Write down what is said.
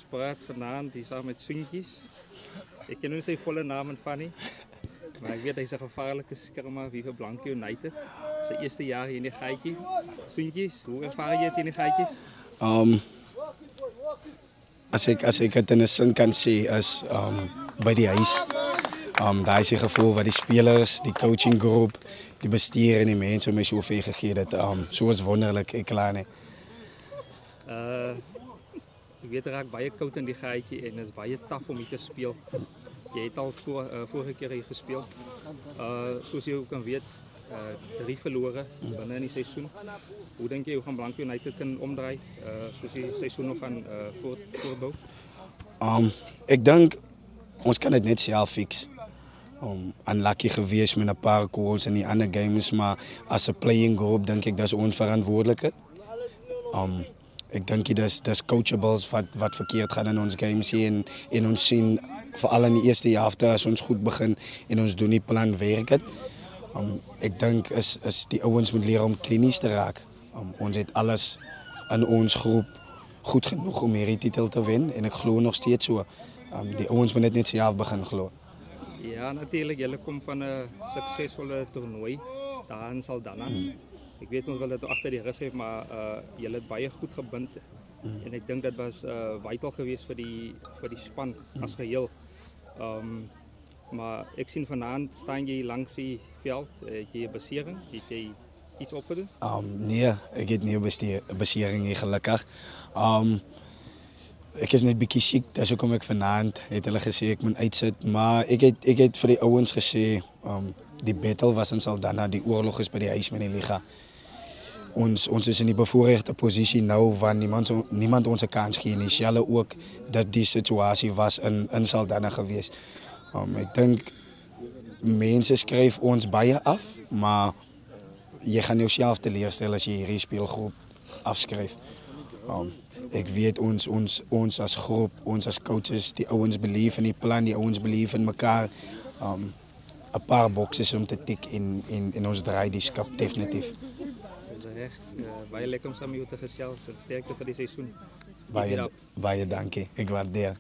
praat vanaand hier saam met Soentjies. Ik ken nu zijn volle naam en Fanny. Maar ik weet hij is een gevaarlijke skermer wie voor Blanco United. Zijn eerste jaar hier in de gaatje. Soentjies, hoe ervaar je het in de gaatjes? Als ik het in een zin kan zien, is bij die huis. Daar is die gevoel wat die spelers, die coachinggroep, die bestuur en die mensen mij zoveel gegeven dat zo is wonderlijk, ik klaar niet. Ik weet raak baie koud in die gaatje en het is baie taf om hier te spelen. Je hebt al vorige keer hier gespeeld. Zoals je ook kan weet, 3 verloren binnen het seizoen. Hoe denk je hoe gaan Blanco United kan omdraaien? Zoals je het seizoen nog gaan voorbouwen? Ik denk, ons kan het net zelf fixen. Unlucky geweest met een paar goals in die andere games, maar als een playing group denk ik dat is onverantwoordelijk. Ik denk dat is coachables wat verkeerd gaat in ons games en in ons zien, vooral in de eerste helft als ons goed begin en ons doen die plan werken. Ik denk is die ouens moet leren om klinisch te raken. Ons heeft alles in ons groep goed genoeg om hier die titel te winnen en ik geloof nog steeds zo. Die ouens moet net zelf beginnen geloven. Ja, natuurlijk. Jullie komen van een succesvolle toernooi daar in Saldanha. Ik weet ons wel dat het achter die rust heeft, maar jullie het baie goed gebind. En ik denk dat was vital geweest voor die span als geheel. Maar ik zie vanavond staan je langs die veld, heb je basering, heb je iets opgedaan? Nee, ik heb niet basering gelukkig. Ik is net bietjie ziek, dus kom ik vanavond. Het hulle gesê ik moet uitzitten, maar ik heb voor die ouens gesê, die battle was in Saldanha, die oorlog is bij die huis met die liga. Ons is in die bevoorrechte positie nou waar niemand ons een kans geeft. Nie. Sjelle ook dat die situatie was in Saldanha geweest. Ik denk, mensen schrijven ons baie af, maar je gaat jezelf teleurstellen als je hierdie speelgroep afschrijft. Ik weet ons als groep, ons als coaches, die ouens beleven in die plan, die ouens beleven in elkaar. Een paar boxes om te tikken in ons draai die skap definitief. Echt, baie lekker om samen met jou te gesels en sterkte voor dit seizoen. Baie dankie, ik waardeer.